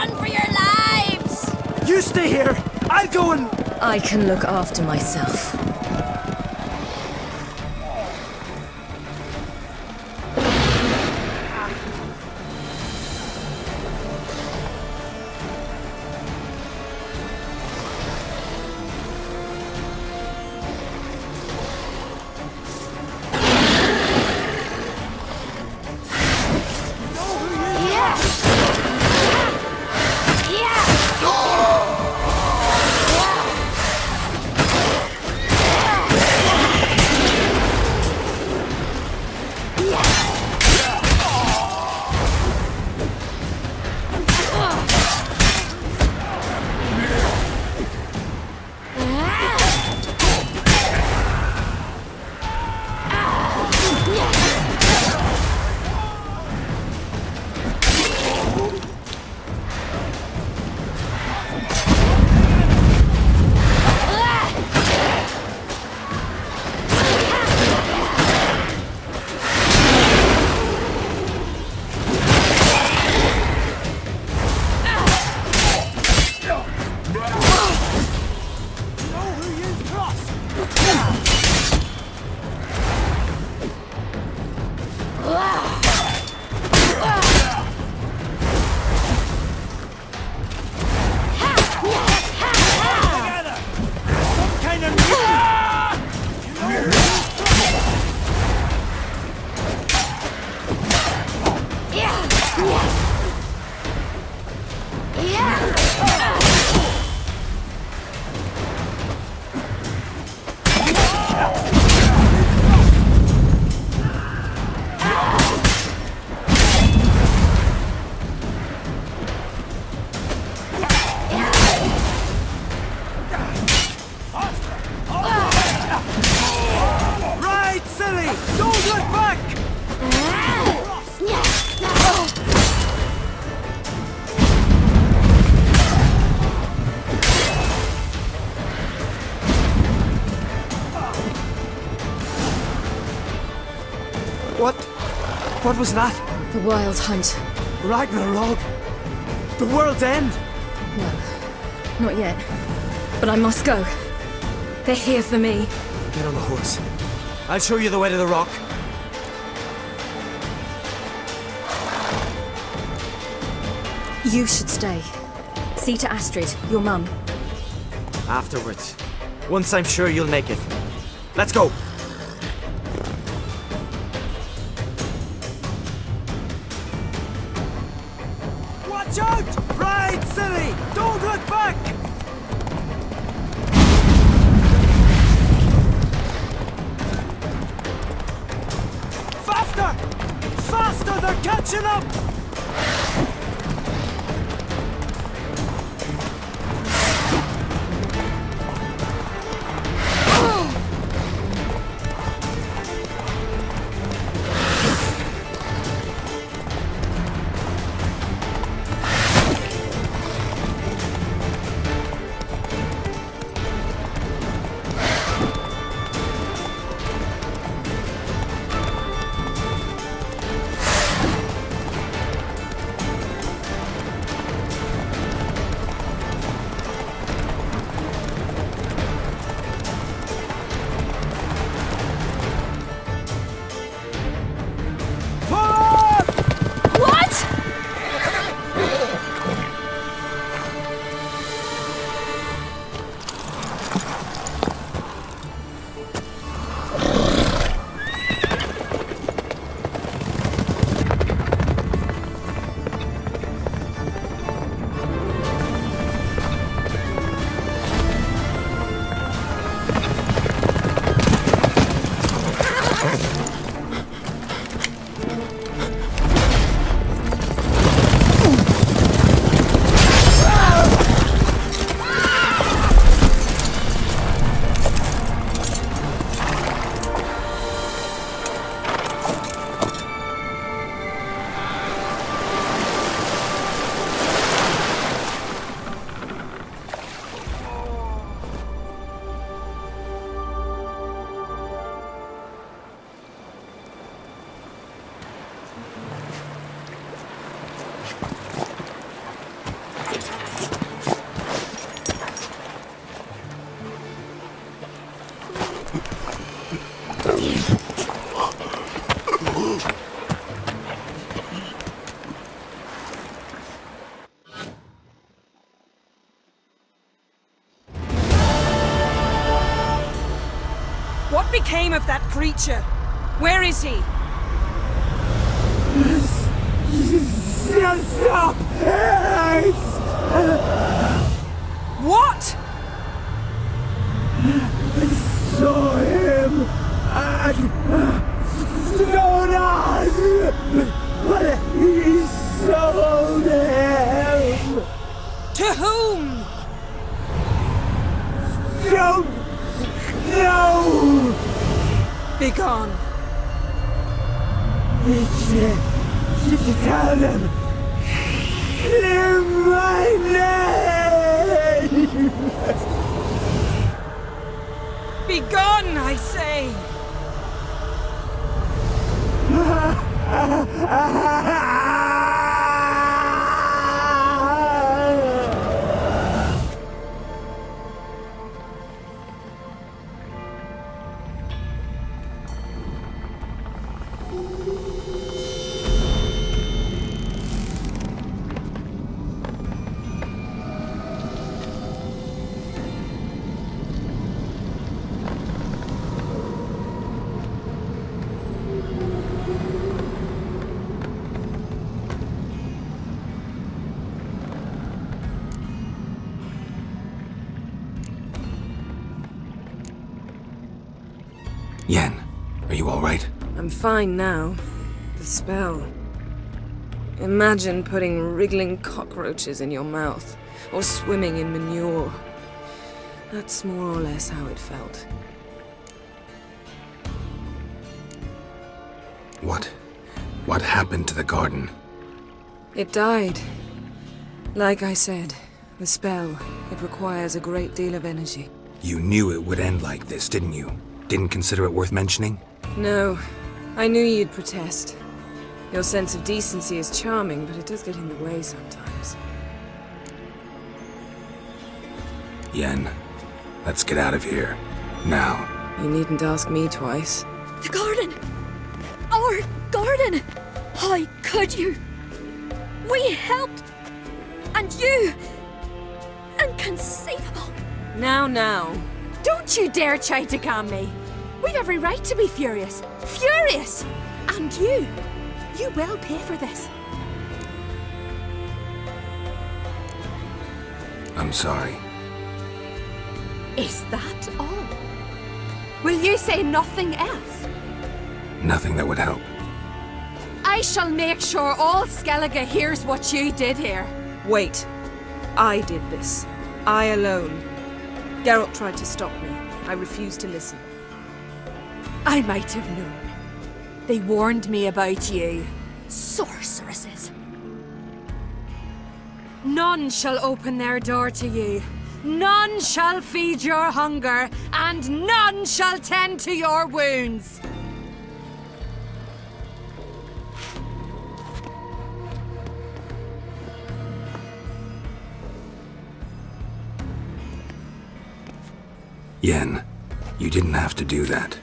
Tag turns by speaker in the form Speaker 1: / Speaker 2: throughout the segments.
Speaker 1: Run for your lives!
Speaker 2: You stay here! I'll go and...
Speaker 3: I can look after myself.
Speaker 2: What was that?
Speaker 3: The Wild Hunt.
Speaker 2: Ragnarok? The world's end?
Speaker 3: No, not yet. But I must go. They're here for me.
Speaker 2: Get on the horse. I'll show you the way to the rock.
Speaker 3: You should stay. See to Astrid, your mum.
Speaker 2: Afterwards. Once I'm sure you'll make it. Let's go! Watch out! Ride, silly! Don't look back! Faster! Faster! They're catching up!
Speaker 1: What became of that creature? Where is he?
Speaker 4: Stop!
Speaker 1: What?
Speaker 4: I saw him at Stonas, but he sold him.
Speaker 1: To whom?
Speaker 4: Don't know.
Speaker 1: Begone.
Speaker 4: Tell them. Clear my name.
Speaker 1: Begone, I say!
Speaker 5: Yen, are you all right?
Speaker 1: I'm fine now. The spell. Imagine putting wriggling cockroaches in your mouth, or swimming in manure. That's more or less how it felt.
Speaker 5: What happened to the garden?
Speaker 1: It died. Like I said, the spell, it requires a great deal of energy.
Speaker 5: You knew it would end like this, didn't you? Didn't consider it worth mentioning?
Speaker 1: No, I knew you'd protest. Your sense of decency is charming, but it does get in the way sometimes.
Speaker 5: Yen, let's get out of here. Now.
Speaker 1: You needn't ask me twice.
Speaker 3: The garden! Our garden! How could you? We helped! And you! Inconceivable!
Speaker 1: Now.
Speaker 3: Don't you dare try to calm me! We've every right to be furious! Furious! And you will pay for this.
Speaker 5: I'm sorry.
Speaker 3: Is that all? Will you say nothing else?
Speaker 5: Nothing that would help.
Speaker 3: I shall make sure all Skellige hears what you did here.
Speaker 1: Wait. I did this. I alone. Geralt tried to stop me. I refused to listen.
Speaker 3: I might have known. They warned me about you. Sorceresses. None shall open their door to you. None shall feed your hunger, and none shall tend to your wounds.
Speaker 5: Yen, you didn't have to do that.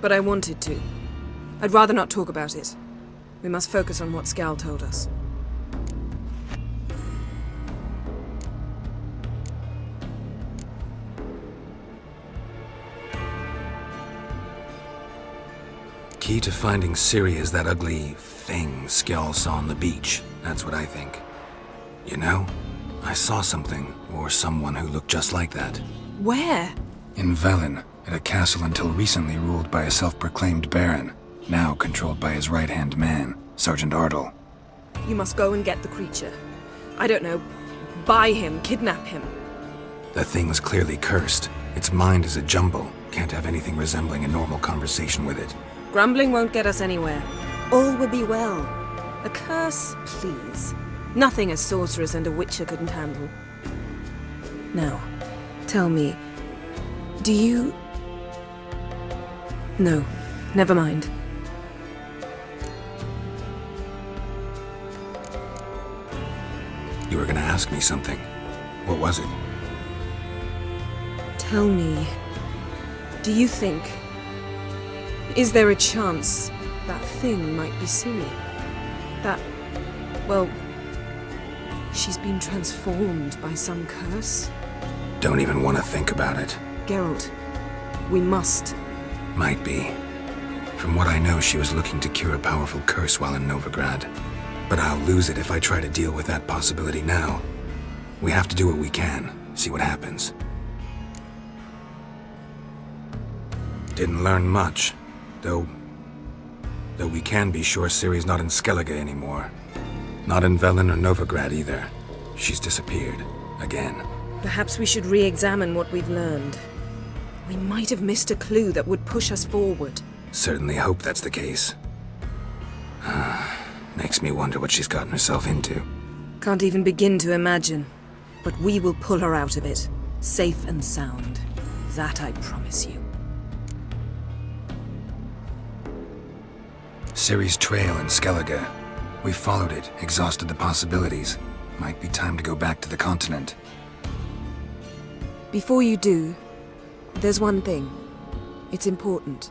Speaker 1: But I wanted to. I'd rather not talk about it. We must focus on what Skal told us.
Speaker 5: Key to finding Ciri is that ugly thing Skjall saw on the beach. That's what I think. You know, I saw something, or someone who looked just like that.
Speaker 1: Where?
Speaker 5: In Velen, at a castle until recently ruled by a self-proclaimed baron, now controlled by his right-hand man, Sergeant Ardle.
Speaker 1: You must go and get the creature. I don't know, buy him, kidnap him.
Speaker 5: The thing's clearly cursed. Its mind is a jumble. Can't have anything resembling a normal conversation with it.
Speaker 1: Grumbling won't get us anywhere. All will be well. A curse, please. Nothing a sorceress and a witcher couldn't handle. Now, tell me, do you... No, never mind.
Speaker 5: You were gonna ask me something. What was it?
Speaker 1: Tell me, do you think Is there a chance that thing might be Ciri? That, well, she's been transformed by some curse?
Speaker 5: Don't even want to think about it.
Speaker 1: Geralt, we must.
Speaker 5: Might be. From what I know, she was looking to cure a powerful curse while in Novigrad. But I'll lose it if I try to deal with that possibility now. We have to do what we can, see what happens. Didn't learn much, though we can be sure Ciri's not in Skellige anymore. Not in Velen or Novigrad either. She's disappeared. Again.
Speaker 1: Perhaps we should re-examine what we've learned. We might have missed a clue that would push us forward.
Speaker 5: Certainly hope that's the case. Makes me wonder what she's gotten herself into.
Speaker 1: Can't even begin to imagine. But we will pull her out of it. Safe and sound. That I promise you.
Speaker 5: Ciri's trail in Skellige. We followed it, exhausted the possibilities. Might be time to go back to the continent.
Speaker 1: Before you do, there's one thing. It's important.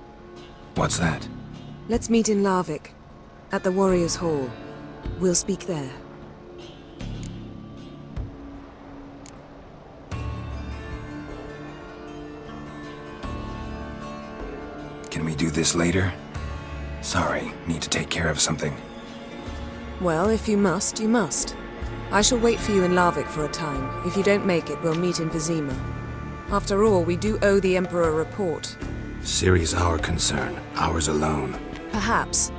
Speaker 5: What's that?
Speaker 1: Let's meet in Larvik, at the Warriors' Hall. We'll speak there.
Speaker 5: Can we do this later? Sorry, need to take care of something.
Speaker 1: Well, if you must, you must. I shall wait for you in Larvik for a time. If you don't make it, we'll meet in Vizima. After all, we do owe the Emperor a report.
Speaker 5: Ciri's our concern, ours alone.
Speaker 1: Perhaps.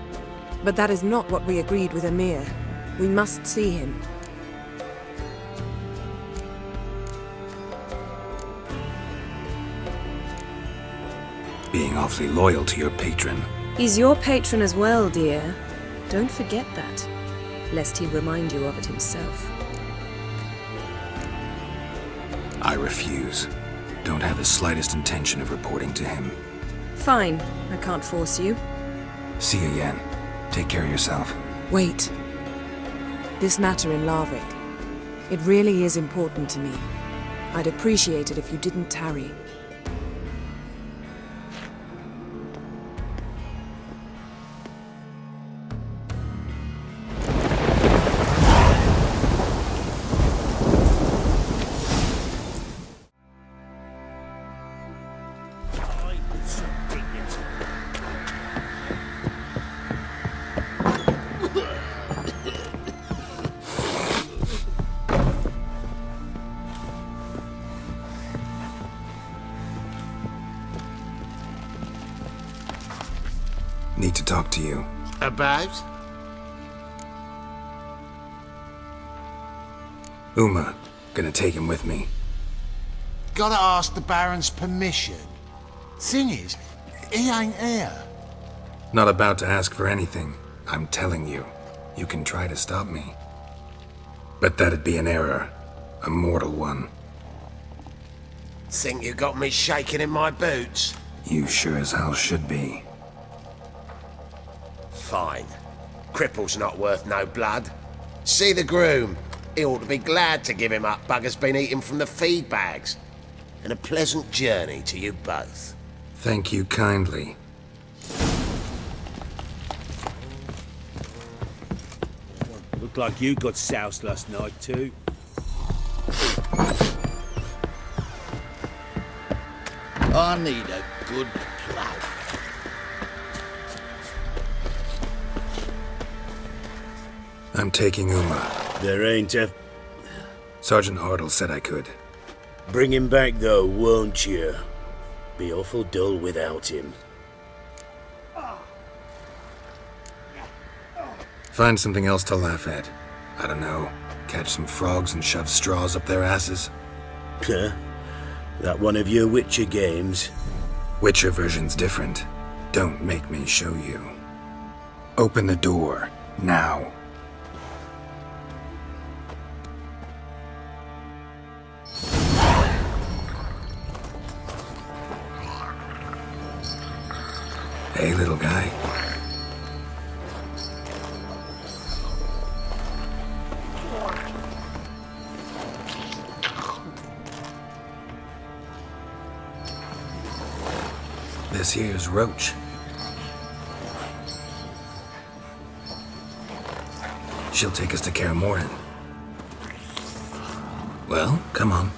Speaker 1: But that is not what we agreed with Emhyr. We must see him.
Speaker 5: Being awfully loyal to your patron.
Speaker 1: He's your patron as well, dear. Don't forget that, lest he remind you of it himself.
Speaker 5: I refuse. Don't have the slightest intention of reporting to him.
Speaker 1: Fine. I can't force you.
Speaker 5: See you, Yen. Take care of yourself.
Speaker 1: Wait. This matter in Larvik. It really is important to me. I'd appreciate it if you didn't tarry.
Speaker 5: Need to talk to you.
Speaker 6: About?
Speaker 5: Uma. Gonna take him with me.
Speaker 6: Gotta ask the Baron's permission. Thing is, he ain't here.
Speaker 5: Not about to ask for anything. I'm telling you. You can try to stop me. But that'd be an error. A mortal one.
Speaker 6: Think you got me shaking in my boots?
Speaker 5: You sure as hell should be.
Speaker 6: Fine. Cripple's not worth no blood. See the groom. He ought to be glad to give him up. Bugger's been eating from the feed bags. And a pleasant journey to you both.
Speaker 5: Thank you kindly.
Speaker 7: Looked like you got soused last night too.
Speaker 8: I need a good plough.
Speaker 5: I'm taking Uma.
Speaker 7: There ain't a...
Speaker 5: Sergeant Ardle said I could.
Speaker 7: Bring him back though, won't you? Be awful dull without him.
Speaker 5: Find something else to laugh at. I don't know. Catch some frogs and shove straws up their asses.
Speaker 7: Huh? That one of your Witcher games?
Speaker 5: Witcher version's different. Don't make me show you. Open the door. Now. Hey, little guy. This here's Roach. She'll take us to Kaer Morhen. Well, come on.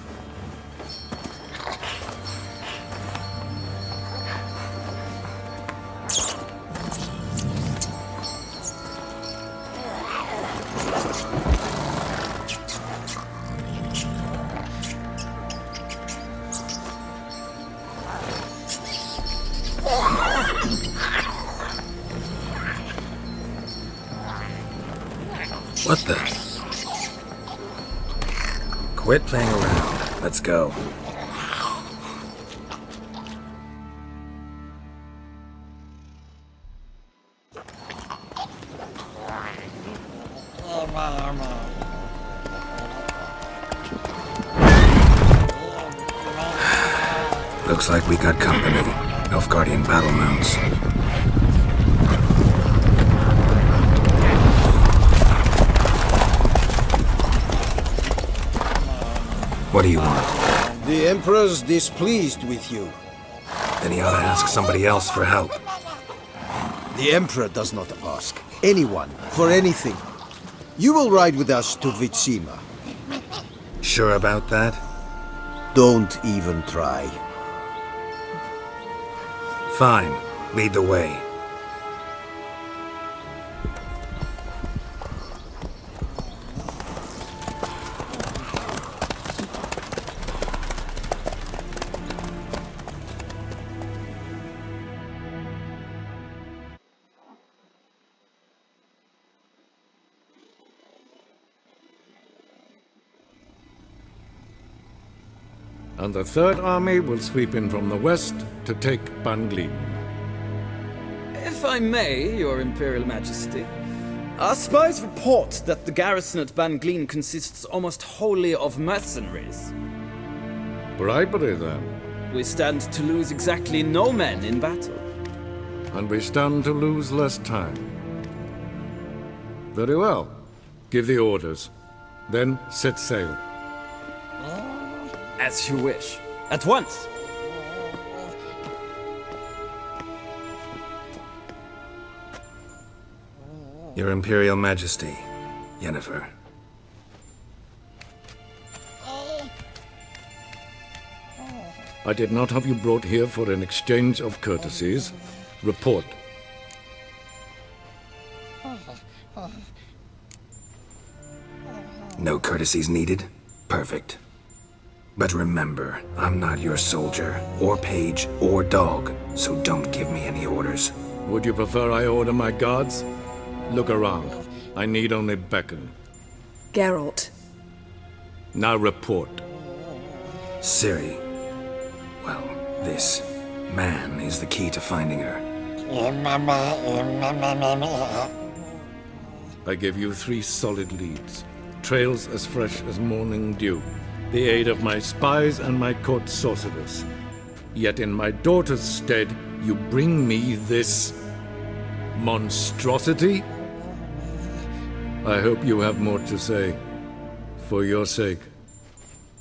Speaker 5: What the? Quit playing around. Let's go. Looks like we got company. Nilfgaardian battle mounts. What do you want?
Speaker 9: The Emperor's displeased with you.
Speaker 5: Then he ought to ask somebody else for help.
Speaker 9: The Emperor does not ask anyone for anything. You will ride with us to Vitsima.
Speaker 5: Sure about that?
Speaker 9: Don't even try.
Speaker 5: Fine. Lead the way.
Speaker 10: And the Third Army will sweep in from the west to take Banglin.
Speaker 11: If I may, Your Imperial Majesty, our spies report that the garrison at Banglin consists almost wholly of mercenaries.
Speaker 10: Bribery, then.
Speaker 11: We stand to lose exactly no men in battle.
Speaker 10: And we stand to lose less time. Very well. Give the orders. Then set sail.
Speaker 11: As you wish. At once!
Speaker 5: Your Imperial Majesty, Yennefer.
Speaker 10: I did not have you brought here for an exchange of courtesies. Report.
Speaker 5: No courtesies needed? Perfect. But remember, I'm not your soldier, or page, or dog, so don't give me any orders.
Speaker 10: Would you prefer I order my guards? Look around. I need only beckon.
Speaker 1: Geralt.
Speaker 10: Now report.
Speaker 5: Ciri. Well, this man is the key to finding her.
Speaker 10: I give you 3 solid leads. Trails as fresh as morning dew. The aid of my spies and my court sorcerers. Yet in my daughter's stead, you bring me this monstrosity? I hope you have more to say. For your sake.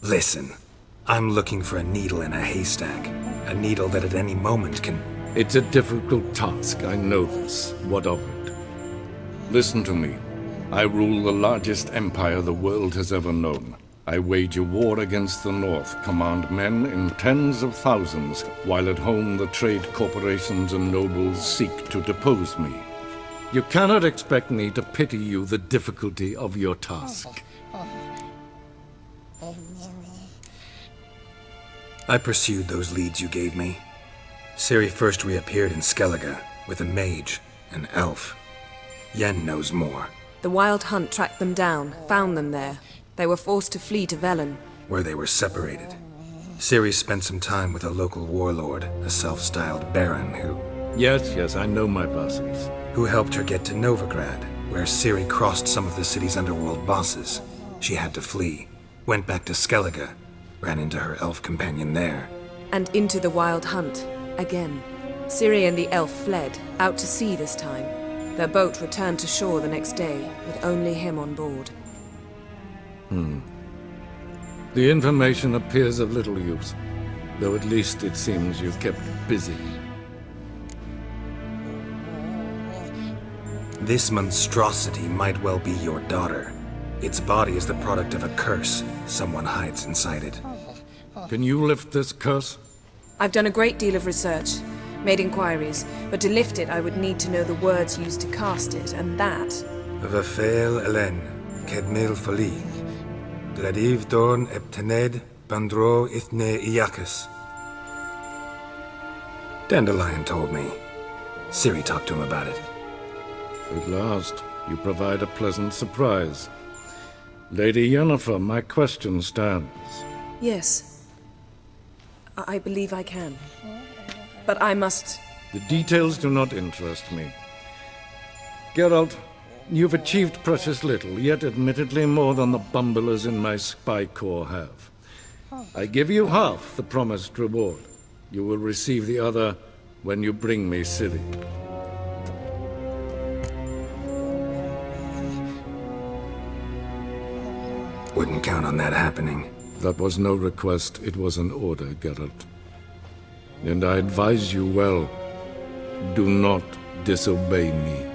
Speaker 5: Listen, I'm looking for a needle in a haystack. A needle that at any moment can...
Speaker 10: It's a difficult task, I know this. What of it? Listen to me. I rule the largest empire the world has ever known. I wage a war against the North, command men in tens of thousands, while at home the trade corporations and nobles seek to depose me. You cannot expect me to pity you the difficulty of your task.
Speaker 5: I pursued those leads you gave me. Ciri first reappeared in Skellige with a mage, an elf. Yen knows more.
Speaker 1: The Wild Hunt tracked them down, found them there. They were forced to flee to Velen,
Speaker 5: where they were separated. Ciri spent some time with a local warlord, a self-styled baron who...
Speaker 10: Yes, I know my vassals.
Speaker 5: Who helped her get to Novigrad, where Ciri crossed some of the city's underworld bosses. She had to flee, went back to Skellige, ran into her elf companion there.
Speaker 1: And into the Wild Hunt, again. Ciri and the elf fled, out to sea this time. Their boat returned to shore the next day, with only him on board.
Speaker 10: The information appears of little use, though at least it seems you kept busy.
Speaker 5: This monstrosity might well be your daughter. Its body is the product of a curse someone hides inside it.
Speaker 10: Can you lift this curse?
Speaker 1: I've done a great deal of research, made inquiries, but to lift it I would need to know the words used to cast it, and that...
Speaker 5: Vafel Elen, Kedmil Fali, Gladiv Dorn Eptened, Bandro Ithne Iakis. Dandelion told me. Ciri talked to him about it.
Speaker 10: At last, you provide a pleasant surprise. Lady Yennefer, my question stands.
Speaker 1: Yes. I believe I can. But I must...
Speaker 10: The details do not interest me. Geralt, you've achieved precious little, yet admittedly more than the bumblers in my spy corps have. I give you half the promised reward. You will receive the other when you bring me Ciri.
Speaker 5: Wouldn't count on that happening.
Speaker 10: That was no request, it was an order, Geralt. And I advise you well, do not disobey me.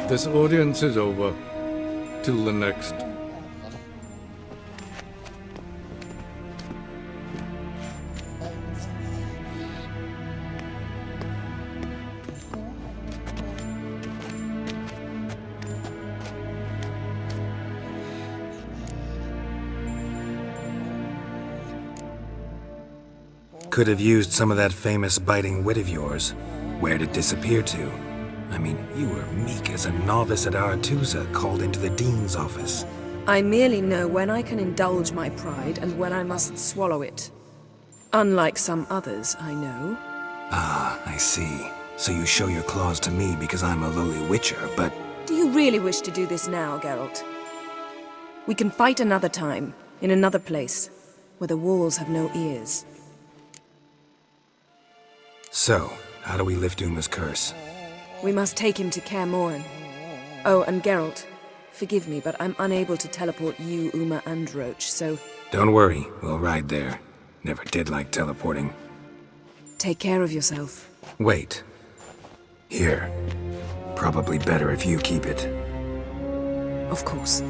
Speaker 10: This audience is over. Till the next.
Speaker 5: Could have used some of that famous biting wit of yours. Where'd it disappear to? I mean, you were meek as a novice at Aretusa called into the Dean's office.
Speaker 1: I merely know when I can indulge my pride and when I must swallow it. Unlike some others, I know.
Speaker 5: Ah, I see. So you show your claws to me because I'm a lowly witcher, but...
Speaker 1: Do you really wish to do this now, Geralt? We can fight another time, in another place, where the walls have no ears.
Speaker 5: So, how do we lift Uma's curse?
Speaker 1: We must take him to Kaer Morhen. Oh, and Geralt, forgive me, but I'm unable to teleport you, Uma, and Roach, so...
Speaker 5: Don't worry, we'll ride there. Never did like teleporting.
Speaker 1: Take care of yourself.
Speaker 5: Wait. Here. Probably better if you keep it.
Speaker 1: Of course.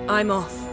Speaker 1: I'm off.